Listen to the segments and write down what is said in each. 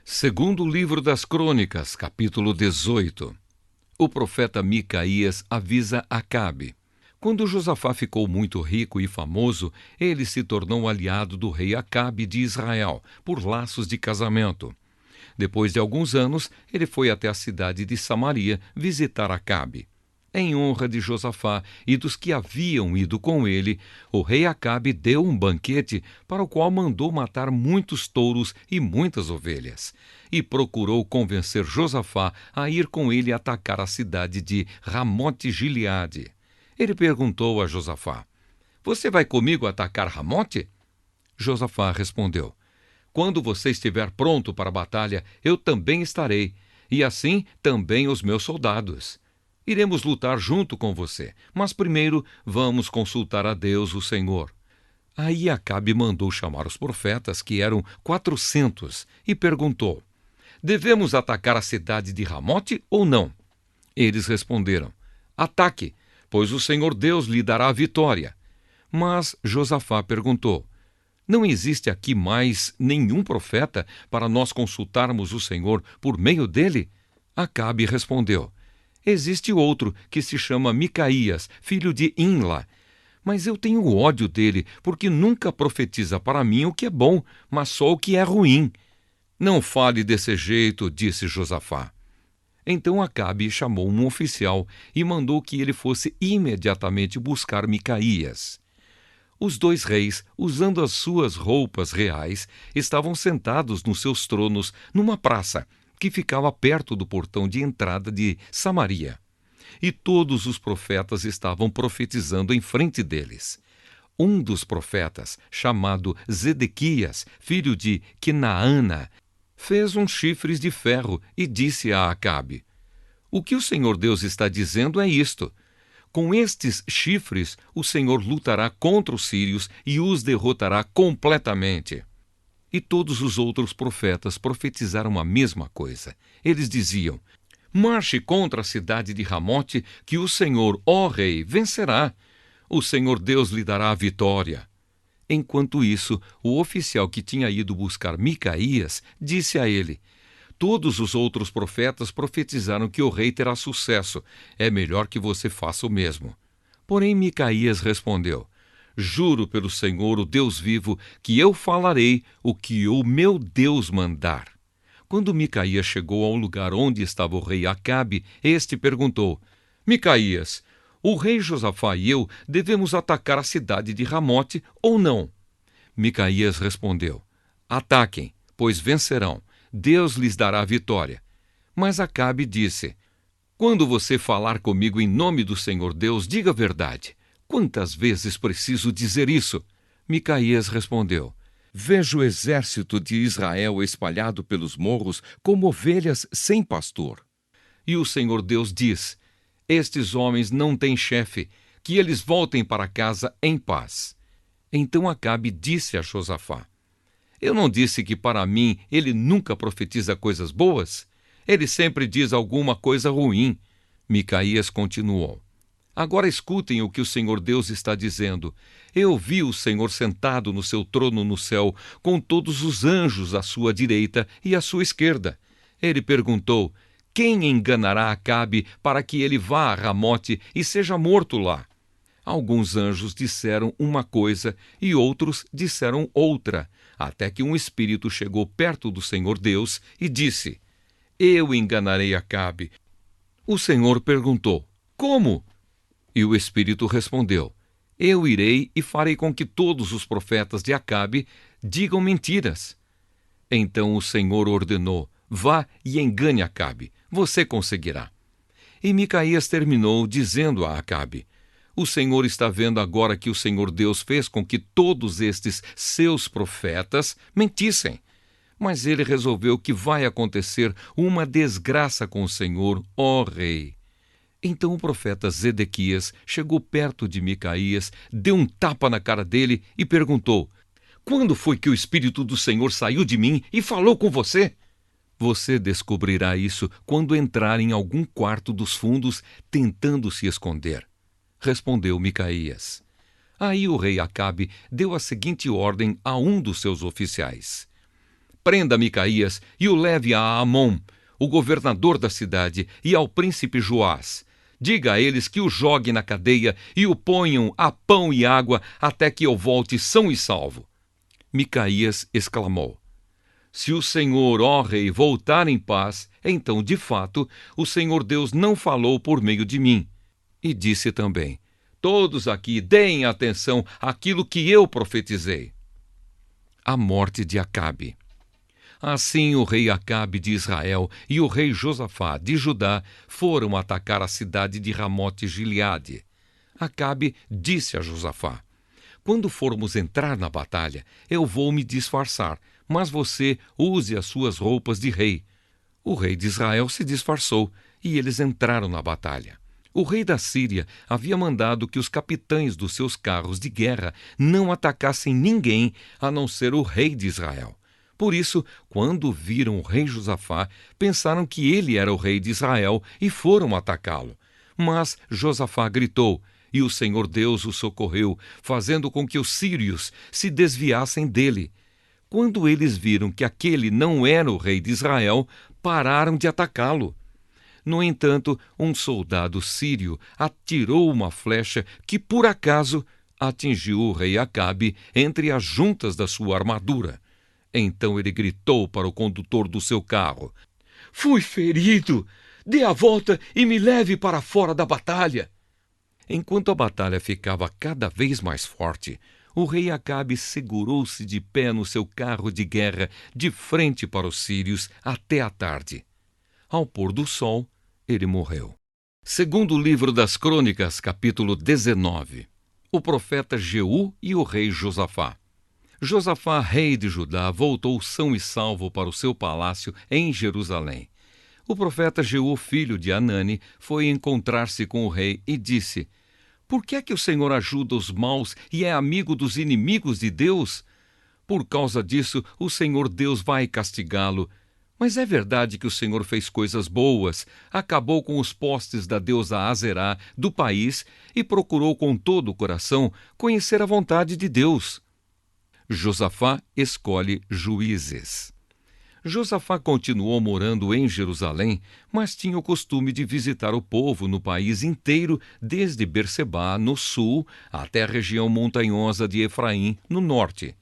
Segundo livro das Crônicas, capítulo 18. O profeta Micaías avisa Acabe. Quando Josafá ficou muito rico e famoso, ele se tornou aliado do rei Acabe de Israel, por laços de casamento. Depois de alguns anos, ele foi até a cidade de Samaria visitar Acabe. Em honra de Josafá e dos que haviam ido com ele, o rei Acabe deu um banquete para o qual mandou matar muitos touros e muitas ovelhas, e procurou convencer Josafá a ir com ele atacar a cidade de Ramote-Gileade. Ele perguntou a Josafá: "Você vai comigo atacar Ramote?" Josafá respondeu: "Quando você estiver pronto para a batalha, eu também estarei, e assim também os meus soldados. Iremos lutar junto com você, mas primeiro vamos consultar a Deus, o Senhor." Aí Acabe mandou chamar os profetas, que eram 400, e perguntou: "Devemos atacar a cidade de Ramote ou não?" Eles responderam: "Ataque, pois o Senhor Deus lhe dará a vitória." Mas Josafá perguntou: "Não existe aqui mais nenhum profeta para nós consultarmos o Senhor por meio dele?" Acabe respondeu: "Existe outro que se chama Micaías, filho de Imla. Mas eu tenho ódio dele, porque nunca profetiza para mim o que é bom, mas só o que é ruim." "Não fale desse jeito", disse Josafá. Então Acabe chamou um oficial e mandou que ele fosse imediatamente buscar Micaías. Os dois reis, usando as suas roupas reais, estavam sentados nos seus tronos numa praça que ficava perto do portão de entrada de Samaria. E todos os profetas estavam profetizando em frente deles. Um dos profetas, chamado Zedequias, filho de Quinaana, fez uns chifres de ferro e disse a Acabe: "O que o Senhor Deus está dizendo é isto: com estes chifres o Senhor lutará contra os sírios e os derrotará completamente." E todos os outros profetas profetizaram a mesma coisa. Eles diziam: "Marche contra a cidade de Ramote, que o Senhor, ó rei, vencerá. O Senhor Deus lhe dará a vitória." Enquanto isso, o oficial que tinha ido buscar Micaías disse a ele: "Todos os outros profetas profetizaram que o rei terá sucesso. É melhor que você faça o mesmo." Porém Micaías respondeu: "Juro pelo Senhor, o Deus vivo, que eu falarei o que o meu Deus mandar." Quando Micaías chegou ao lugar onde estava o rei Acabe, este perguntou: "Micaías, o rei Josafá e eu devemos atacar a cidade de Ramote ou não?" Micaías respondeu: "Ataquem, pois vencerão. Deus lhes dará a vitória." Mas Acabe disse: "Quando você falar comigo em nome do Senhor Deus, diga a verdade. Quantas vezes preciso dizer isso?" Micaías respondeu: "Vejo o exército de Israel espalhado pelos morros como ovelhas sem pastor. E o Senhor Deus diz: estes homens não têm chefe, que eles voltem para casa em paz." Então Acabe disse a Josafá: "Eu não disse que para mim ele nunca profetiza coisas boas? Ele sempre diz alguma coisa ruim." Micaías continuou: "Agora escutem o que o Senhor Deus está dizendo. Eu vi o Senhor sentado no seu trono no céu, com todos os anjos à sua direita e à sua esquerda." Ele perguntou: "Quem enganará Acabe para que ele vá a Ramote e seja morto lá?" Alguns anjos disseram uma coisa e outros disseram outra, até que um espírito chegou perto do Senhor Deus e disse: "Eu enganarei Acabe." O Senhor perguntou: "Como?" E o espírito respondeu: "Eu irei e farei com que todos os profetas de Acabe digam mentiras." Então o Senhor ordenou: "Vá e engane Acabe. Você conseguirá." E Micaías terminou dizendo a Acabe: "O Senhor está vendo agora que o Senhor Deus fez com que todos estes seus profetas mentissem. Mas ele resolveu que vai acontecer uma desgraça com o Senhor, ó rei." Então o profeta Zedequias chegou perto de Micaías, deu um tapa na cara dele e perguntou: "Quando foi que o Espírito do Senhor saiu de mim e falou com você?" "Você descobrirá isso quando entrar em algum quarto dos fundos tentando se esconder", respondeu Micaías. Aí o rei Acabe deu a seguinte ordem a um dos seus oficiais: prenda Micaías e o leve a Amon, o governador da cidade, e ao príncipe Joás. Diga a eles que o joguem na cadeia e o ponham a pão e água até que eu volte são e salvo. Micaías exclamou: Se o Senhor, ó rei, voltar em paz, então, de fato, o Senhor Deus não falou por meio de mim. E disse também: Todos aqui deem atenção àquilo que eu profetizei. A morte de Acabe. Assim o rei Acabe de Israel e o rei Josafá de Judá foram atacar a cidade de Ramote-Gileade. Acabe disse a Josafá: Quando formos entrar na batalha, eu vou me disfarçar, mas você use as suas roupas de rei. O rei de Israel se disfarçou e eles entraram na batalha. O rei da Síria havia mandado que os capitães dos seus carros de guerra não atacassem ninguém a não ser o rei de Israel. Por isso, quando viram o rei Josafá, pensaram que ele era o rei de Israel e foram atacá-lo. Mas Josafá gritou, e o Senhor Deus o socorreu, fazendo com que os sírios se desviassem dele. Quando eles viram que aquele não era o rei de Israel, pararam de atacá-lo. No entanto, um soldado sírio atirou uma flecha que, por acaso, atingiu o rei Acabe entre as juntas da sua armadura. Então ele gritou para o condutor do seu carro: Fui ferido! Dê a volta e me leve para fora da batalha! Enquanto a batalha ficava cada vez mais forte, o rei Acabe segurou-se de pé no seu carro de guerra de frente para os sírios até a tarde. Ao pôr do sol, ele morreu. Segundo o livro das Crônicas, capítulo 19. O profeta Jeú e o rei Josafá. Josafá, rei de Judá, voltou são e salvo para o seu palácio em Jerusalém. O profeta Jeú, filho de Anani, foi encontrar-se com o rei e disse: Por que é que o Senhor ajuda os maus e é amigo dos inimigos de Deus? Por causa disso, o Senhor Deus vai castigá-lo. Mas é verdade que o Senhor fez coisas boas, acabou com os postes da deusa Azerá do país e procurou com todo o coração conhecer a vontade de Deus. Josafá escolhe juízes. Josafá continuou morando em Jerusalém, mas tinha o costume de visitar o povo no país inteiro, desde Bersebá, no sul, até a região montanhosa de Efraim, no norte.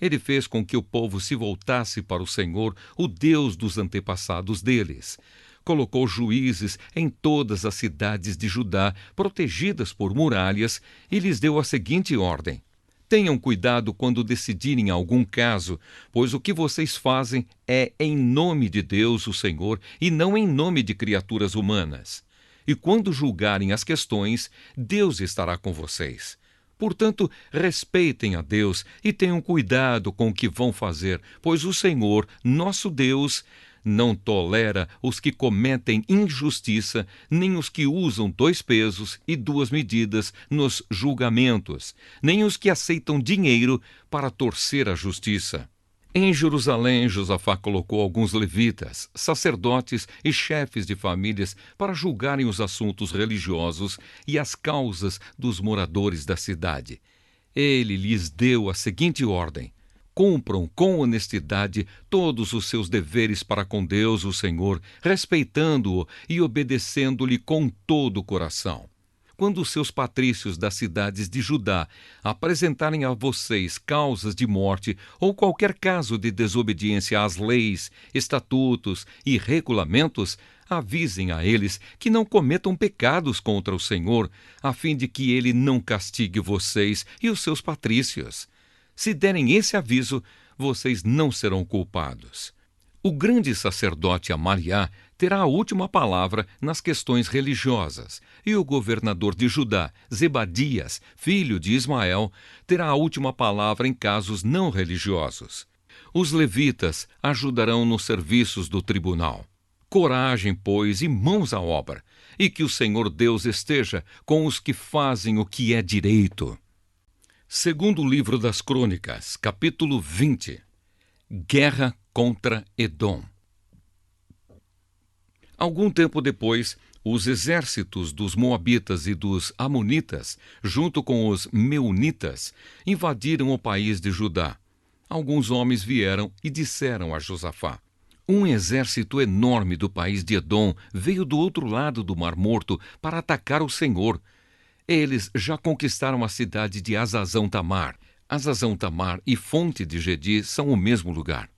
Ele fez com que o povo se voltasse para o Senhor, o Deus dos antepassados deles. Colocou juízes em todas as cidades de Judá, protegidas por muralhas, e lhes deu a seguinte ordem: Tenham cuidado quando decidirem algum caso, pois o que vocês fazem é em nome de Deus, o Senhor, e não em nome de criaturas humanas. E quando julgarem as questões, Deus estará com vocês. Portanto, respeitem a Deus e tenham cuidado com o que vão fazer, pois o Senhor, nosso Deus, não tolera os que cometem injustiça, nem os que usam 2 pesos e 2 medidas nos julgamentos, nem os que aceitam dinheiro para torcer a justiça. Em Jerusalém, Josafá colocou alguns levitas, sacerdotes e chefes de famílias para julgarem os assuntos religiosos e as causas dos moradores da cidade. Ele lhes deu a seguinte ordem: Cumpram com honestidade todos os seus deveres para com Deus, o Senhor, respeitando-o e obedecendo-lhe com todo o coração. Quando os seus patrícios das cidades de Judá apresentarem a vocês causas de morte ou qualquer caso de desobediência às leis, estatutos e regulamentos, avisem a eles que não cometam pecados contra o Senhor, a fim de que ele não castigue vocês e os seus patrícios. Se derem esse aviso, vocês não serão culpados. O grande sacerdote Amariá terá a última palavra nas questões religiosas, e o governador de Judá, Zebadias, filho de Ismael, terá a última palavra em casos não religiosos. Os levitas ajudarão nos serviços do tribunal. Coragem, pois, e mãos à obra, e que o Senhor Deus esteja com os que fazem o que é direito. Segundo o livro das Crônicas, capítulo 20. Guerra contra Edom. Algum tempo depois, os exércitos dos Moabitas e dos Amonitas, junto com os Meunitas, invadiram o país de Judá. Alguns homens vieram e disseram a Josafá: um exército enorme do país de Edom veio do outro lado do Mar Morto para atacar o Senhor. Eles já conquistaram a cidade de Hazazão-Tamar. Hazazão-Tamar e Fonte de Gedi são o mesmo lugar.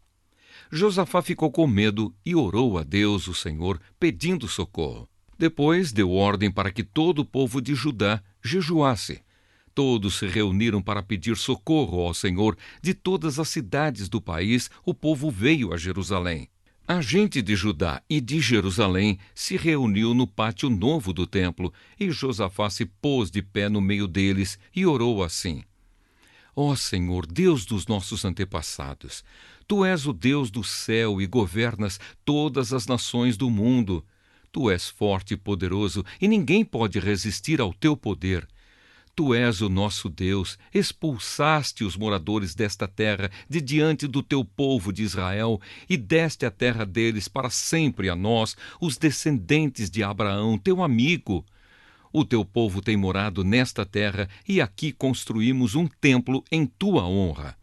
Josafá ficou com medo e orou a Deus, o Senhor, pedindo socorro. Depois deu ordem para que todo o povo de Judá jejuasse. Todos se reuniram para pedir socorro ao Senhor. De todas as cidades do país, o povo veio a Jerusalém. A gente de Judá e de Jerusalém se reuniu no pátio novo do templo, e Josafá se pôs de pé no meio deles e orou assim: Ó Senhor, Deus dos nossos antepassados, Tu és o Deus do céu e governas todas as nações do mundo. Tu és forte e poderoso, e ninguém pode resistir ao Teu poder. Tu és o nosso Deus, expulsaste os moradores desta terra de diante do teu povo de Israel e deste a terra deles para sempre a nós, os descendentes de Abraão, teu amigo. O teu povo tem morado nesta terra e aqui construímos um templo em tua honra.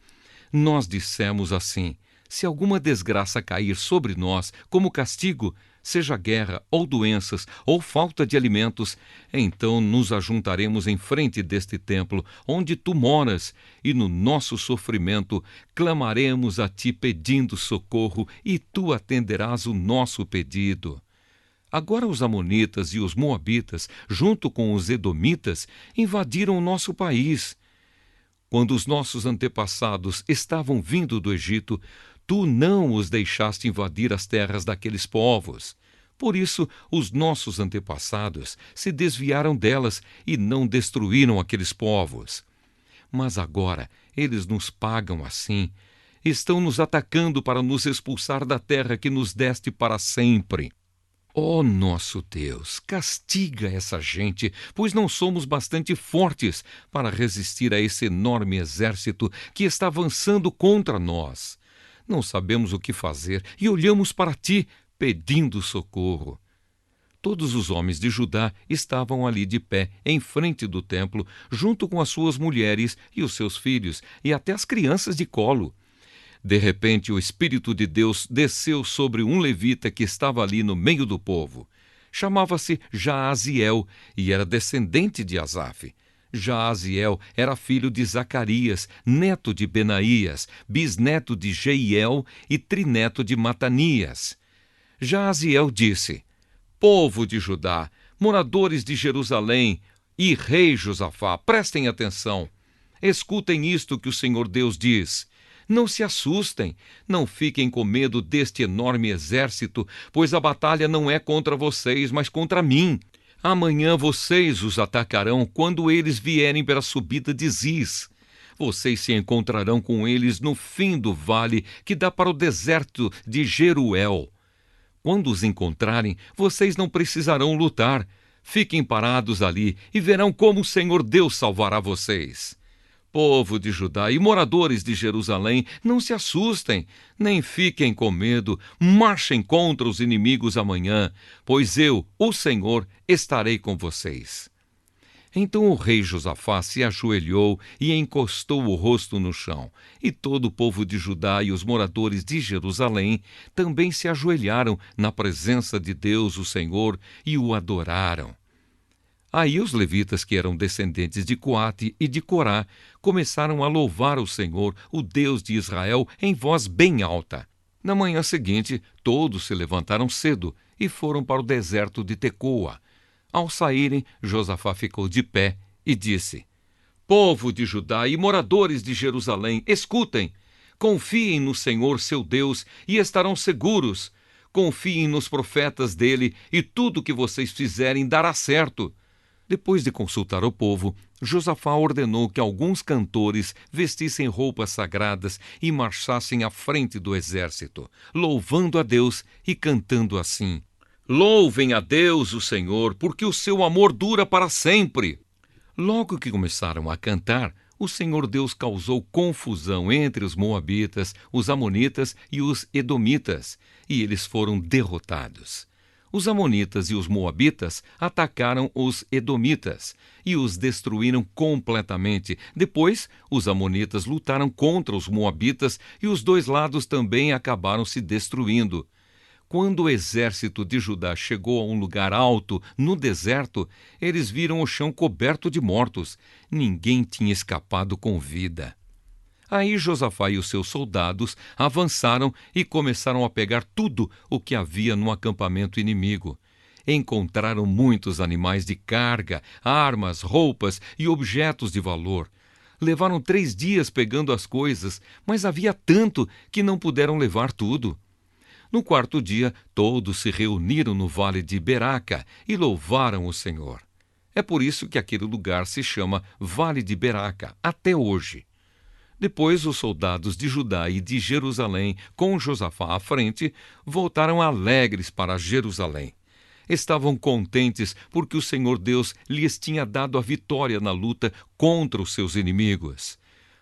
Nós dissemos assim: se alguma desgraça cair sobre nós como castigo, seja guerra ou doenças ou falta de alimentos, então nos ajuntaremos em frente deste templo onde tu moras, e no nosso sofrimento clamaremos a ti pedindo socorro, e tu atenderás o nosso pedido. Agora os amonitas e os moabitas, junto com os edomitas, invadiram o nosso país. Quando os nossos antepassados estavam vindo do Egito, tu não os deixaste invadir as terras daqueles povos. Por isso, os nossos antepassados se desviaram delas e não destruíram aqueles povos. Mas agora eles nos pagam assim. Estão nos atacando para nos expulsar da terra que nos deste para sempre. Ó nosso Deus, castiga essa gente, pois não somos bastante fortes para resistir a esse enorme exército que está avançando contra nós. Não sabemos o que fazer e olhamos para ti, pedindo socorro. Todos os homens de Judá estavam ali de pé, em frente do templo, junto com as suas mulheres e os seus filhos, e até as crianças de colo. De repente, o Espírito de Deus desceu sobre um levita que estava ali no meio do povo. Chamava-se Jaaziel e era descendente de Asaf. Jaaziel era filho de Zacarias, neto de Benaías, bisneto de Jeiel e trineto de Matanias. Jaaziel disse: Povo de Judá, moradores de Jerusalém e rei Josafá, prestem atenção. Escutem isto que o Senhor Deus diz. Não se assustem, não fiquem com medo deste enorme exército, pois a batalha não é contra vocês, mas contra mim. Amanhã vocês os atacarão quando eles vierem pela subida de Ziz. Vocês se encontrarão com eles no fim do vale que dá para o deserto de Jeruel. Quando os encontrarem, vocês não precisarão lutar. Fiquem parados ali e verão como o Senhor Deus salvará vocês. Povo de Judá e moradores de Jerusalém, não se assustem, nem fiquem com medo. Marchem contra os inimigos amanhã, pois eu, o Senhor, estarei com vocês. Então o rei Josafá se ajoelhou e encostou o rosto no chão. E todo o povo de Judá e os moradores de Jerusalém também se ajoelharam na presença de Deus, o Senhor, e o adoraram. Aí os levitas, que eram descendentes de Coate e de Corá, começaram a louvar o Senhor, o Deus de Israel, em voz bem alta. Na manhã seguinte, todos se levantaram cedo e foram para o deserto de Tecoa. Ao saírem, Josafá ficou de pé e disse: Povo de Judá e moradores de Jerusalém, escutem! Confiem no Senhor seu Deus e estarão seguros. Confiem nos profetas dele e tudo o que vocês fizerem dará certo. Depois de consultar o povo, Josafá ordenou que alguns cantores vestissem roupas sagradas e marchassem à frente do exército, louvando a Deus e cantando assim: Louvem a Deus, o Senhor, porque o seu amor dura para sempre. Logo que começaram a cantar, o Senhor Deus causou confusão entre os moabitas, os amonitas e os edomitas, e eles foram derrotados. Os amonitas e os moabitas atacaram os edomitas e os destruíram completamente. Depois, os amonitas lutaram contra os moabitas e os dois lados também acabaram se destruindo. Quando o exército de Judá chegou a um lugar alto, no deserto, eles viram o chão coberto de mortos. Ninguém tinha escapado com vida. Aí Josafá e os seus soldados avançaram e começaram a pegar tudo o que havia no acampamento inimigo. Encontraram muitos animais de carga, armas, roupas e objetos de valor. Levaram 3 dias pegando as coisas, mas havia tanto que não puderam levar tudo. No 4º dia, todos se reuniram no vale de Beraca e louvaram o Senhor. É por isso que aquele lugar se chama Vale de Beraca, até hoje. Depois, os soldados de Judá e de Jerusalém, com Josafá à frente, voltaram alegres para Jerusalém. Estavam contentes porque o Senhor Deus lhes tinha dado a vitória na luta contra os seus inimigos.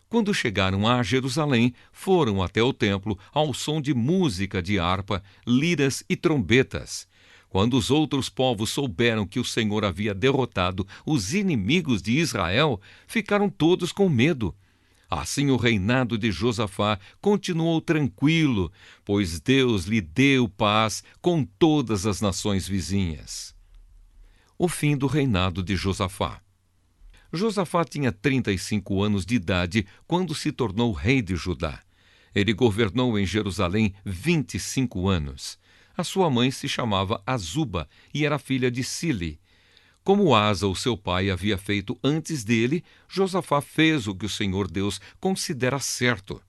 Quando chegaram a Jerusalém, foram até o templo ao som de música de harpa, liras e trombetas. Quando os outros povos souberam que o Senhor havia derrotado os inimigos de Israel, ficaram todos com medo. Assim o reinado de Josafá continuou tranquilo, pois Deus lhe deu paz com todas as nações vizinhas. O fim do reinado de Josafá. Josafá tinha 35 anos de idade quando se tornou rei de Judá. Ele governou em Jerusalém 25 anos. A sua mãe se chamava Azuba e era filha de Sili. Como Asa, o seu pai, havia feito antes dele, Josafá fez o que o Senhor Deus considera certo.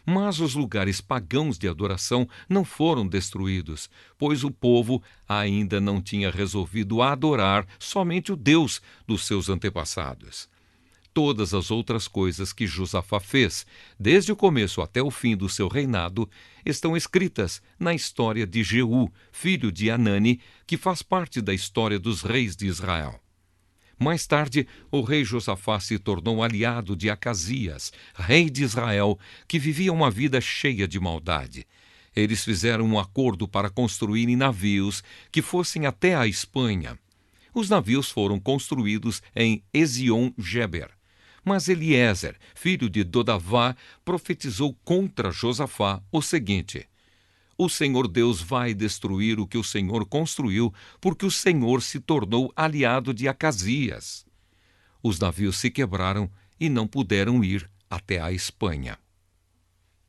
Mas os lugares pagãos de adoração não foram destruídos, pois o povo ainda não tinha resolvido adorar somente o Deus dos seus antepassados. Todas as outras coisas que Josafá fez, desde o começo até o fim do seu reinado, estão escritas na história de Jeú, filho de Anani, que faz parte da história dos reis de Israel. Mais tarde, o rei Josafá se tornou aliado de Acasias, rei de Israel, que vivia uma vida cheia de maldade. Eles fizeram um acordo para construírem navios que fossem até a Espanha. Os navios foram construídos em Ezion-Geber. Mas Eliezer, filho de Dodavá, profetizou contra Josafá o seguinte: o Senhor Deus vai destruir o que o Senhor construiu, porque o Senhor se tornou aliado de Acasias. Os navios se quebraram e não puderam ir até a Espanha.